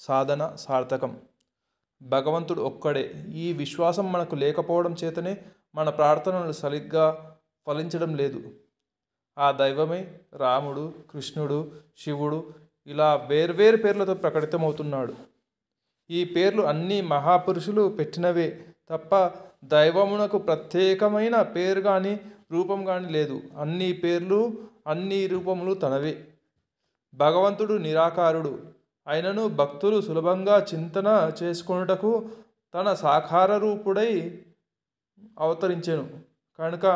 సాధన సార్థకం. భగవంతుడు ఒక్కడే. ఈ విశ్వాసం మనకు లేకపోవడం చేతనే మన ప్రార్థనలు సరిగ్గా ఫలించడం లేదు. ఆ దైవమే రాముడు, కృష్ణుడు, శివుడు ఇలా వేర్వేరు పేర్లతో ప్రకటితమవుతున్నాడు. ఈ పేర్లు అన్ని మహాపురుషులు పెట్టినవే తప్ప దైవమునకు ప్రత్యేకమైన పేరు కానీ రూపం కానీ లేదు. అన్ని పేర్లు అన్ని రూపములు తనవే. భగవంతుడు నిరాకారుడు అయినను భక్తులు సులభంగా చింతన చేసుకొనుటకు తన సాకార రూపుడై అవతరించెను. కనుక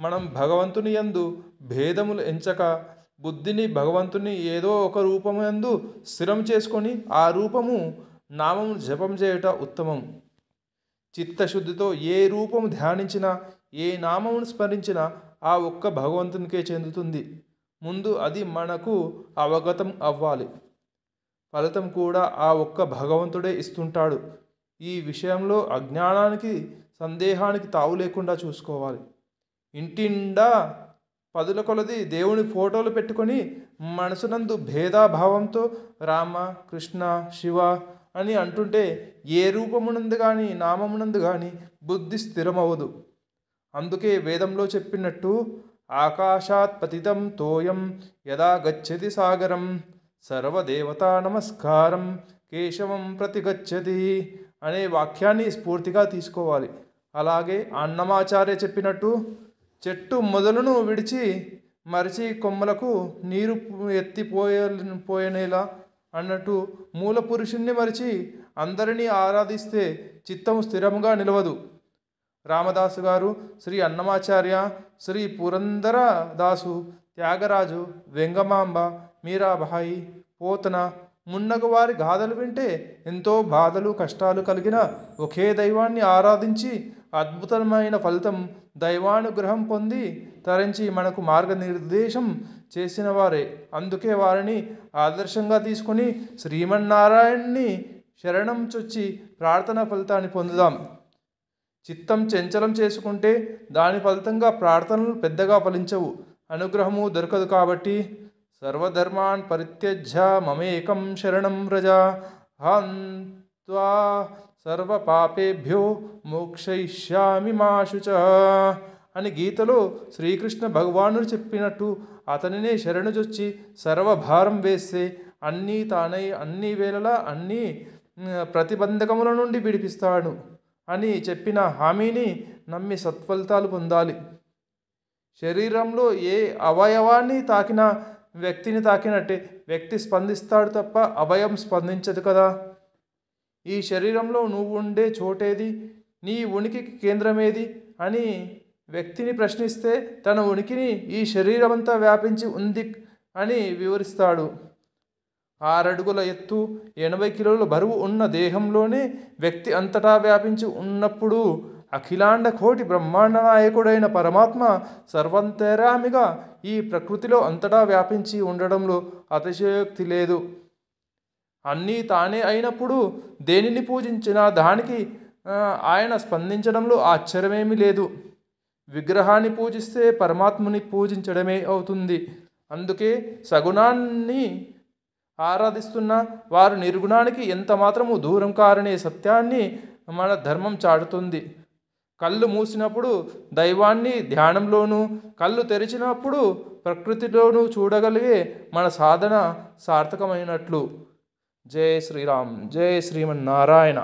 మనం భగవంతుని యందు భేదములు ఎంచక బుద్ధిని భగవంతుని ఏదో ఒక రూపము యందు స్థిరం చేసుకొని ఆ రూపము నామము జపం చేయుట ఉత్తమం. చిత్తశుద్ధితో ఏ రూపము ధ్యానించినా ఏ నామమును స్మరించినా ఆ ఒక్క భగవంతునికే చెందుతుంది. ముందు అది మనకు అవగతం అవ్వాలి. ఫలితం కూడా ఆ ఒక్క భగవంతుడే ఇస్తుంటాడు. ఈ విషయంలో అజ్ఞానానికి సందేహానికి తావు లేకుండా చూసుకోవాలి. ఇంటిండా పదుల కొలది దేవుని ఫోటోలు పెట్టుకొని మనసునందు భేదాభావంతో రామ, కృష్ణ, శివ అని అంటుంటే ఏ రూపమునందు కానీ నామమునందు కానీ బుద్ధి స్థిరమవదు. అందుకే వేదంలో చెప్పినట్టు ఆకాశాత్ పతితం తోయం యదా గచ్చతి సాగరం సర్వదేవతా నమస్కారం కేశవం ప్రతిగచ్చతి అనే వాక్యాన్ని స్ఫూర్తిగా తీసుకోవాలి. అలాగే అన్నమాచార్య చెప్పినట్టు చెట్టు మొదలును విడిచి మరిచి కొమ్మలకు నీరు పోయనేలా అన్నట్టు మూల పురుషుణ్ణి మరిచి అందరినీ ఆరాధిస్తే చిత్తము స్థిరముగా నిలవదు. రామదాసు గారు, శ్రీ అన్నమాచార్య, శ్రీ పురందర దాసు, త్యాగరాజు, వెంగమాంబ, మీరాబాయి, పోతన మున్నగు వారి గాథలు వింటే ఎంతో బాధలు కష్టాలు కలిగిన ఒకే దైవాన్ని ఆరాధించి అద్భుతమైన ఫలితం దైవానుగ్రహం పొంది తరించి మనకు మార్గనిర్దేశం చేసిన వారే. అందుకే వారిని ఆదర్శంగా తీసుకొని శ్రీమన్నారాయణ్ణి శరణం చొచ్చి ప్రార్థన ఫలితాన్ని పొందుదాం. చిత్తం చంచలం చేసుకుంటే దాని ఫలితంగా ప్రార్థనలు పెద్దగా ఫలించవు, అనుగ్రహము దొరకదు. కాబట్టి సర్వధర్మాన్ పరిత్యజ్య మమేకం శరణం వ్రజ అహం త్వా సర్వ పాపేభ్యో మోక్షయిష్యామి మా శుచః అని గీతలో శ్రీకృష్ణ భగవానుడు చెప్పినట్టు అతనినే శరణుజొచ్చి సర్వభారం వేస్తే అన్నీ తానై అన్ని వేళలా అన్ని ప్రతిబంధకముల నుండి విడిపిస్తాడు అని చెప్పిన హామీని నమ్మి సత్ఫలితాలు పొందాలి. శరీరంలో ఏ అవయవాన్ని తాకినా వ్యక్తిని తాకినట్టే వ్యక్తి స్పందిస్తాడు తప్ప అవయవం స్పందించదు కదా. ఈ శరీరంలో నువ్వు ఉండే చోటేది, నీ ఉనికికి కేంద్రమేది అని వ్యక్తిని ప్రశ్నిస్తే తన ఉనికిని ఈ శరీరమంతా వ్యాపించి ఉంది అని వివరిస్తాడు. 6 అడుగుల ఎత్తు 80 కిలోల బరువు ఉన్న దేహంలోనే వ్యక్తి అంతటా వ్యాపించి ఉన్నప్పుడు అఖిలాండ కోటి బ్రహ్మాండ నాయకుడైన పరమాత్మ సర్వంతర్యామిగా ఈ ప్రకృతిలో అంతటా వ్యాపించి ఉండడంలో అతిశయోక్తి లేదు. అన్నీ తానే అయినప్పుడు దేనిని పూజించినా దానికి ఆయన స్పందించడంలో ఆశ్చర్యమేమీ లేదు. విగ్రహాన్ని పూజిస్తే పరమాత్మని పూజించడమే అవుతుంది. అందుకే సగుణాన్ని ఆరాధిస్తున్న వారు నిర్గుణానికి ఎంత మాత్రము దూరం కారనే సత్యాన్ని మన ధర్మం చాటుతుంది. కళ్ళు మూసినప్పుడు దైవాన్ని ధ్యానంలోనూ, కళ్ళు తెరిచినప్పుడు ప్రకృతిలోనూ చూడగలిగే మన సాధన సార్థకమైనట్లు. జై శ్రీరామ్, జై శ్రీమన్నారాయణ.